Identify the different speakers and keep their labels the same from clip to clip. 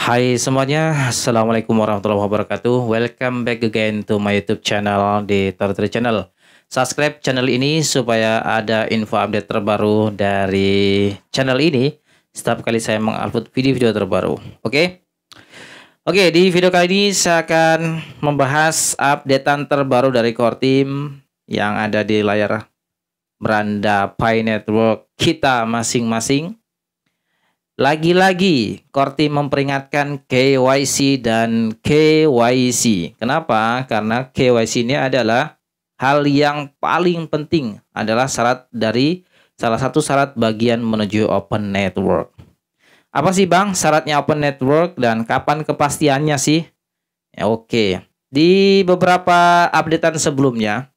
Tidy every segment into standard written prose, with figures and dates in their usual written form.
Speaker 1: Hai semuanya, Assalamualaikum warahmatullahi wabarakatuh. Welcome back again to my YouTube channel di Tortri Channel. Subscribe channel ini supaya ada info update terbaru dari channel ini setiap kali saya mengupload video-video terbaru. Oke, di video kali ini saya akan membahas updatean terbaru dari core team yang ada di layar beranda Pi Network kita masing-masing. Lagi-lagi core team memperingatkan KYC dan KYC. Kenapa? Karena KYC ini adalah hal yang paling penting, adalah salah satu syarat bagian menuju open network. Apa sih Bang syaratnya open network dan kapan kepastiannya sih? Oke. Di beberapa updatean sebelumnya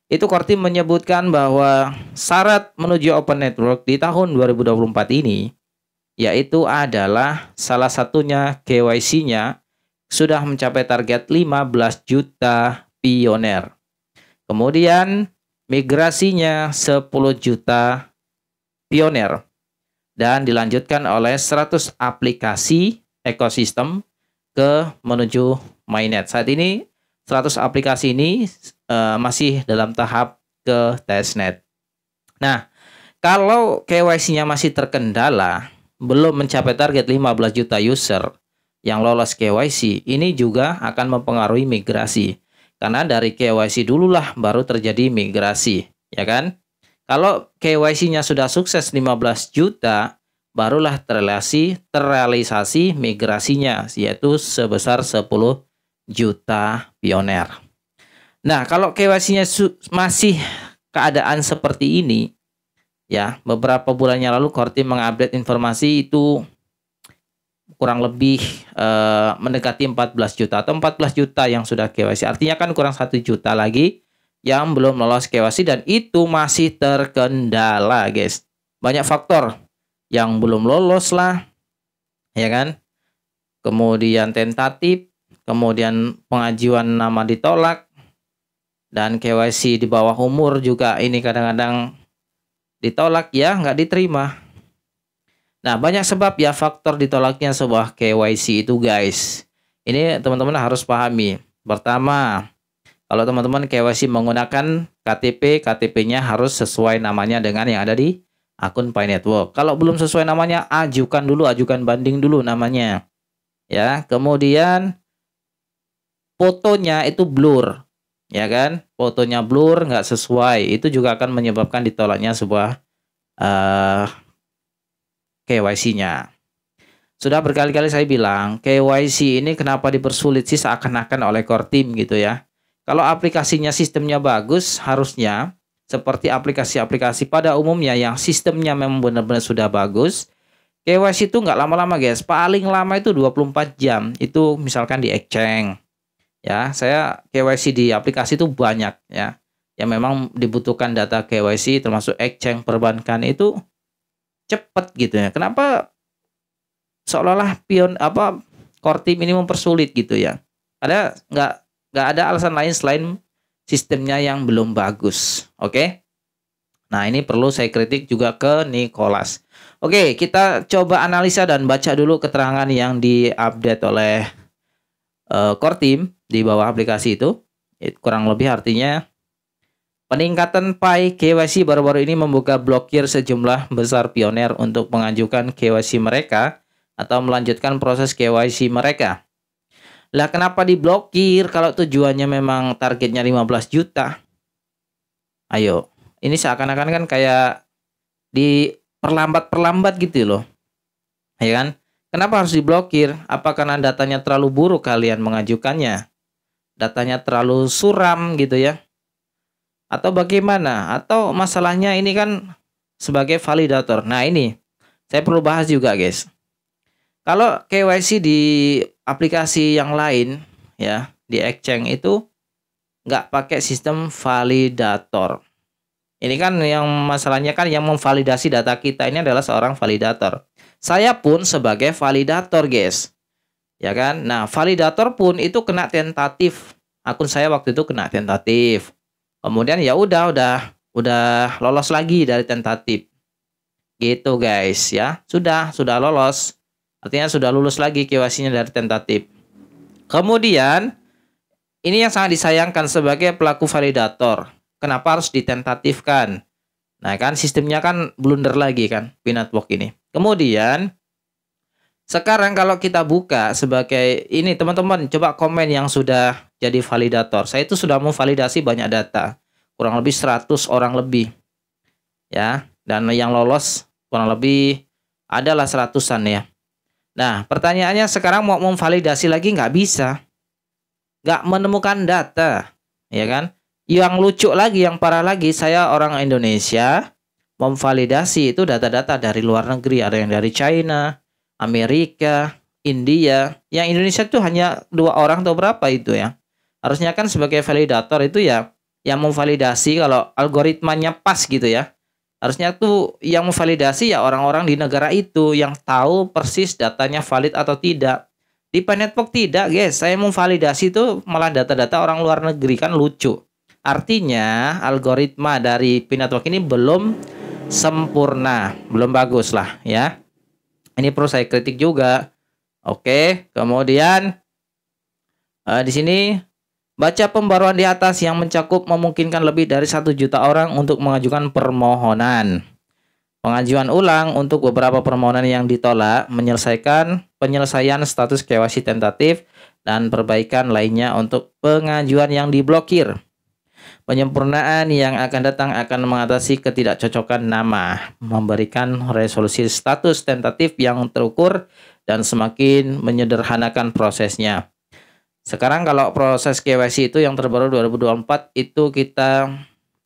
Speaker 1: itu core team menyebutkan bahwa syarat menuju open network di tahun 2024 ini yaitu adalah salah satunya KYC-nya sudah mencapai target 15 juta pioner. Kemudian migrasinya 10 juta pioner dan dilanjutkan oleh 100 aplikasi ekosistem ke menuju mainnet. Saat ini 100 aplikasi ini masih dalam tahap ke testnet. Nah, kalau KYC-nya masih terkendala, belum mencapai target 15 juta user yang lolos KYC, ini juga akan mempengaruhi migrasi. Karena dari KYC dululah baru terjadi migrasi, ya kan? Kalau KYC-nya sudah sukses 15 juta, barulah terrealisasi migrasinya, yaitu sebesar 10 juta pioner. Nah, kalau KYC-nya masih keadaan seperti ini, ya, beberapa bulan yang lalu core team mengupdate informasi itu kurang lebih mendekati 14 juta atau 14 juta yang sudah KYC. Artinya kan kurang 1 juta lagi yang belum lolos KYC dan itu masih terkendala, guys. Banyak faktor yang belum lolos lah, ya kan? Kemudian tentatif, kemudian pengajuan nama ditolak, dan KYC di bawah umur juga ini kadang-kadang ditolak, ya, nggak diterima. Nah, banyak sebab ya faktor ditolaknya sebuah KYC itu, guys. Ini teman-teman harus pahami. Pertama, kalau teman-teman KYC menggunakan KTP, KTP-nya harus sesuai namanya dengan yang ada di akun Pi Network. Kalau belum sesuai namanya, ajukan banding dulu namanya. Ya, kemudian fotonya itu blur. Ya kan, fotonya blur, nggak sesuai, itu juga akan menyebabkan ditolaknya sebuah KYC-nya. Sudah berkali-kali saya bilang, KYC ini kenapa dipersulit sih seakan-akan oleh core team gitu ya. Kalau aplikasinya sistemnya bagus, harusnya seperti aplikasi-aplikasi pada umumnya yang sistemnya memang benar-benar sudah bagus, KYC itu nggak lama-lama, guys. Paling lama itu 24 jam, itu misalkan di exchange. Ya, saya KYC di aplikasi itu banyak ya. Yang memang dibutuhkan data KYC termasuk exchange perbankan itu cepat gitu ya. Kenapa seolah-olah core team ini mempersulit gitu ya. Ada nggak ada alasan lain selain sistemnya yang belum bagus. Oke. Nah, ini perlu saya kritik juga ke Nicholas. Oke, kita coba analisa dan baca dulu keterangan yang diupdate oleh core team di bawah aplikasi itu. Kurang lebih artinya peningkatan Pi KYC baru-baru ini membuka blokir sejumlah besar pioner untuk mengajukan KYC mereka atau melanjutkan proses KYC mereka. Lah, kenapa diblokir kalau tujuannya memang targetnya 15 juta? Ayo, ini seakan-akan kan kayak diperlambat gitu loh. Ya kan? Kenapa harus diblokir? Apa karena datanya terlalu buruk kalian mengajukannya? Datanya terlalu suram gitu ya? Atau bagaimana? Atau masalahnya ini kan sebagai validator. Nah, ini saya perlu bahas juga, guys. Kalau KYC di aplikasi yang lain ya, di exchange itu nggak pakai sistem validator. Ini kan yang masalahnya kan yang memvalidasi data kita ini adalah seorang validator. Saya pun sebagai validator, guys. Ya kan? Nah, validator pun itu kena tentatif. Akun saya waktu itu kena tentatif. Kemudian ya udah lolos lagi dari tentatif. Gitu, guys ya. Sudah lolos. Artinya sudah lulus lagi KYC-nya dari tentatif. Kemudian ini yang sangat disayangkan sebagai pelaku validator. Kenapa harus ditentatifkan? Nah kan sistemnya kan blunder lagi kan Pinetwork ini. Kemudian sekarang kalau kita buka sebagai ini teman-teman coba komen yang sudah jadi validator. Saya itu sudah memvalidasi banyak data. Kurang lebih 100 orang lebih. Ya, dan yang lolos kurang lebih adalah 100-an ya. Nah, pertanyaannya sekarang mau memvalidasi lagi nggak bisa. Nggak menemukan data, ya kan? Yang lucu lagi, yang parah lagi, saya orang Indonesia memvalidasi itu data-data dari luar negeri. Ada yang dari China, Amerika, India. Yang Indonesia tuh hanya 2 orang atau berapa itu ya. Harusnya kan sebagai validator itu ya yang memvalidasi kalau algoritmanya pas gitu ya. Harusnya tuh yang memvalidasi ya orang-orang di negara itu yang tahu persis datanya valid atau tidak. Di Pinetwork tidak, guys. Saya memvalidasi itu malah data-data orang luar negeri, kan lucu. Artinya algoritma dari Pinetwork ini belum sempurna, belum bagus lah ya. Ini perlu saya kritik juga. Oke, kemudian di sini baca pembaruan di atas yang mencakup memungkinkan lebih dari 1 juta orang untuk mengajukan permohonan. Pengajuan ulang untuk beberapa permohonan yang ditolak, penyelesaian status KYC tentatif, dan perbaikan lainnya untuk pengajuan yang diblokir. Penyempurnaan yang akan datang akan mengatasi ketidakcocokan nama, memberikan resolusi status tentatif yang terukur, dan semakin menyederhanakan prosesnya. Sekarang kalau proses KYC itu yang terbaru 2024 itu kita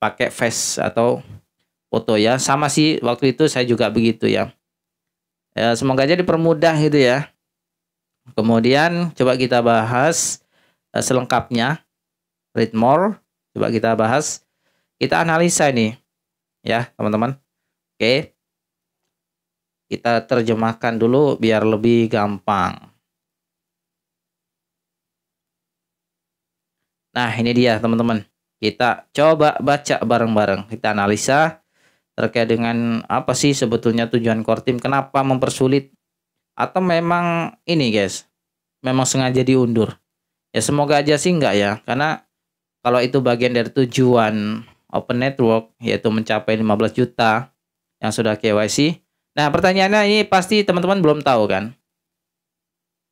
Speaker 1: pakai face atau foto ya. Sama sih waktu itu saya juga begitu ya. Semoga aja dipermudah gitu ya. Kemudian coba kita bahas selengkapnya. Read more. Coba kita bahas. Kita analisa ini ya teman-teman. Oke. Kita terjemahkan dulu biar lebih gampang. Nah ini dia teman-teman. Kita coba baca bareng-bareng. Kita analisa terkait dengan apa sih sebetulnya tujuan Kortim. Kenapa mempersulit. Atau memang ini guys. Memang sengaja diundur. Ya semoga aja sih enggak ya. Karena kalau itu bagian dari tujuan Open Network. Yaitu mencapai 15 juta. Yang sudah KYC. Nah pertanyaannya ini pasti teman-teman belum tahu kan.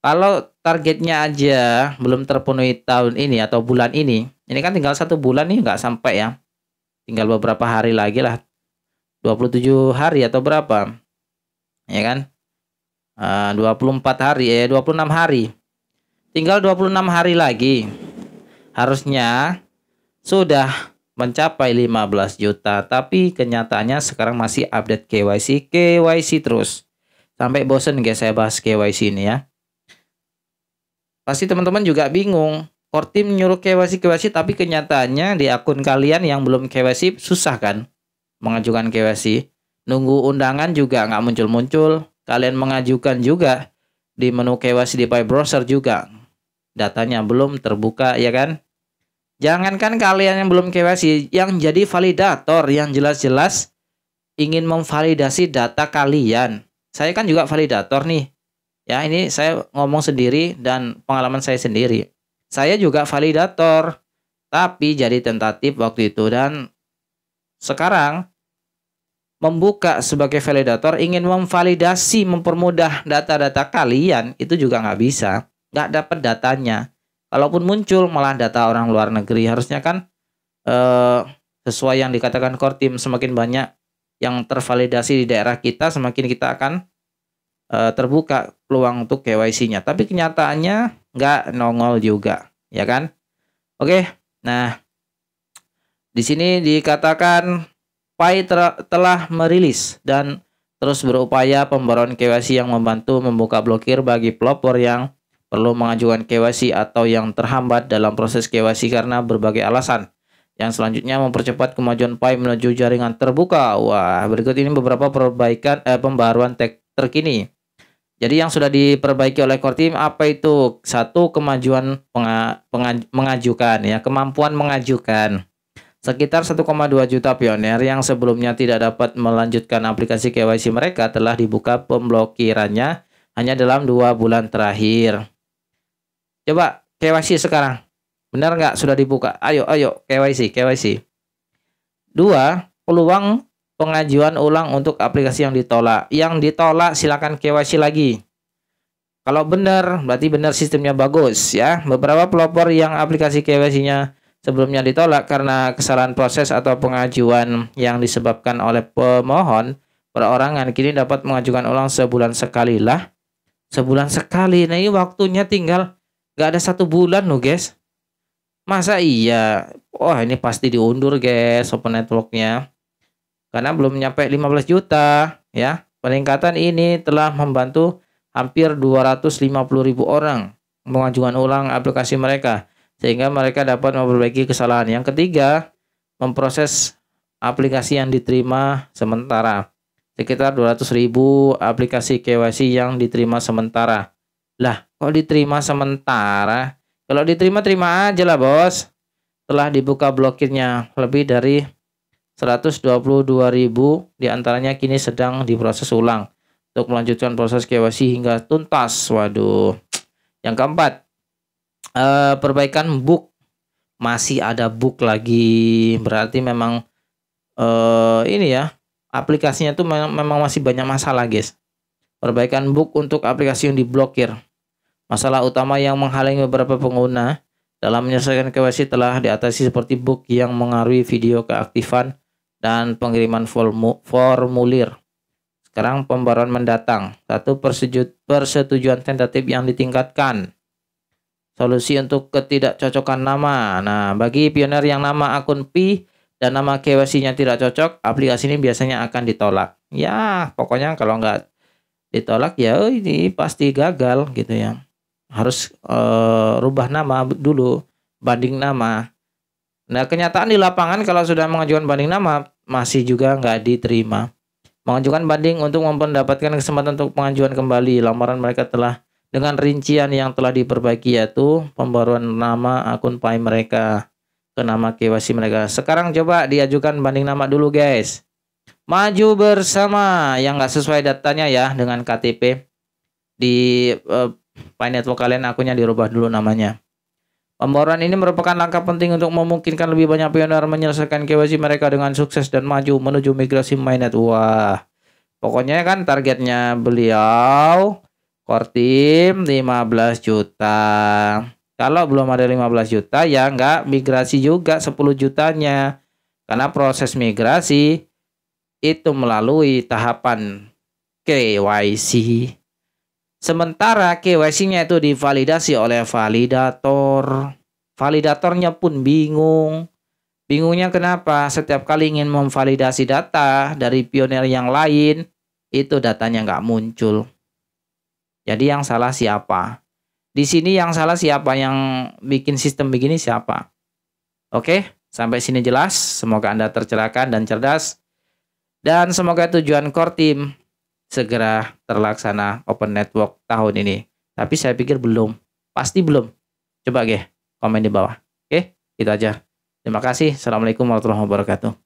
Speaker 1: Kalau targetnya aja belum terpenuhi tahun ini atau bulan ini kan tinggal 1 bulan nih nggak sampai ya. Tinggal beberapa hari lagi lah. 27 hari atau berapa. Ya kan? 24 hari, 26 hari. Tinggal 26 hari lagi. Harusnya sudah mencapai 15 juta. Tapi kenyataannya sekarang masih update KYC terus. Sampai bosen guys saya bahas KYC ini ya. Pasti teman-teman juga bingung. Kortim nyuruh KYC tapi kenyataannya di akun kalian yang belum KYC susah kan mengajukan KYC. Nunggu undangan juga nggak muncul-muncul. Kalian mengajukan juga di menu KYC di Pi Browser juga. Datanya belum terbuka ya kan. Jangankan kalian yang belum KYC, yang jadi validator yang jelas-jelas ingin memvalidasi data kalian. Saya kan juga validator nih. Ya ini saya ngomong sendiri dan pengalaman saya sendiri. Saya juga validator. Tapi jadi tentatif waktu itu. Dan sekarang membuka sebagai validator ingin memvalidasi, mempermudah data-data kalian. Itu juga nggak bisa. Nggak dapat datanya. Kalaupun muncul malah data orang luar negeri. Harusnya kan sesuai yang dikatakan Kortim. Semakin banyak yang tervalidasi di daerah kita. Semakin kita akan terbuka peluang untuk KYC-nya. Tapi kenyataannya nggak nongol juga, ya kan? Oke, nah di sini dikatakan Pi telah merilis dan terus berupaya pembaruan KYC yang membantu membuka blokir bagi pelopor yang perlu mengajukan KYC atau yang terhambat dalam proses KYC karena berbagai alasan. Yang selanjutnya mempercepat kemajuan Pi menuju jaringan terbuka. Wah, berikut ini beberapa pembaruan terkini. Jadi yang sudah diperbaiki oleh Kortim apa itu? 1. Kemajuan mengajukan ya, kemampuan mengajukan. Sekitar 1,2 juta pioner yang sebelumnya tidak dapat melanjutkan aplikasi KYC mereka telah dibuka pemblokirannya hanya dalam 2 bulan terakhir. Coba KYC sekarang. Benar nggak sudah dibuka? Ayo KYC. 2, peluang pengajuan ulang untuk aplikasi yang ditolak. Yang ditolak silakan KYC lagi. Kalau benar, berarti benar sistemnya bagus ya. Beberapa pelopor yang aplikasi KYC-nya sebelumnya ditolak karena kesalahan proses atau pengajuan yang disebabkan oleh pemohon perorangan kini dapat mengajukan ulang sebulan sekali lah. Sebulan sekali. Nah, ini waktunya tinggal nggak ada 1 bulan loh guys. Masa iya? Wah, ini pasti diundur guys Open Network-nya. Karena belum nyampe 15 juta ya. Peningkatan ini telah membantu hampir 250.000 orang mengajukan ulang aplikasi mereka sehingga mereka dapat memperbaiki kesalahan. Yang ketiga, memproses aplikasi yang diterima sementara. Sekitar 200.000 aplikasi KYC yang diterima sementara. Lah, kok diterima sementara? Kalau diterima terima aja lah, Bos. Telah dibuka blokirnya lebih dari 122.000 diantaranya kini sedang diproses ulang untuk melanjutkan proses KYC hingga tuntas. Waduh. Yang keempat, perbaikan bug. Masih ada bug lagi. Berarti memang ini ya, aplikasinya tuh memang masih banyak masalah, guys. Perbaikan bug untuk aplikasi yang diblokir. Masalah utama yang menghalangi beberapa pengguna dalam menyelesaikan KYC telah diatasi seperti bug yang mengaruhi video keaktifan dan pengiriman formulir. Sekarang pembaruan mendatang. 1. Persetujuan tentatif yang ditingkatkan. Solusi untuk ketidakcocokan nama. Nah, bagi pioner yang nama akun Pi dan nama KYC-nya tidak cocok, aplikasi ini biasanya akan ditolak. Ya, pokoknya kalau nggak ditolak ya ini pasti gagal gitu ya. Harus rubah nama dulu, banding nama. Nah, kenyataan di lapangan kalau sudah mengajukan banding nama masih juga nggak diterima. Mengajukan banding untuk mendapatkan kesempatan untuk pengajuan kembali lamaran mereka telah dengan rincian yang telah diperbaiki yaitu pembaruan nama akun Pi mereka ke nama KYC mereka. Sekarang coba diajukan banding nama dulu guys. Maju bersama yang nggak sesuai datanya ya dengan KTP di Pi Network kalian akunnya dirubah dulu namanya. Pembaruan ini merupakan langkah penting untuk memungkinkan lebih banyak pioner menyelesaikan KYC mereka dengan sukses dan maju menuju migrasi mainnet. Wah, pokoknya kan targetnya beliau core team 15 juta. Kalau belum ada 15 juta ya nggak migrasi juga 10 jutanya. Karena proses migrasi itu melalui tahapan KYC. Sementara KYC-nya itu divalidasi oleh validator. Validatornya pun bingung. Bingungnya kenapa? Setiap kali ingin memvalidasi data dari pioner yang lain, itu datanya nggak muncul. Jadi yang salah siapa? Di sini yang salah siapa? Yang bikin sistem begini siapa? Oke, sampai sini jelas. Semoga Anda tercerahkan dan cerdas. Dan semoga tujuan core team segera terlaksana Open Network tahun ini. Tapi saya pikir belum. Pasti belum. Coba komen di bawah. Oke, itu aja. Terima kasih. Assalamualaikum warahmatullahi wabarakatuh.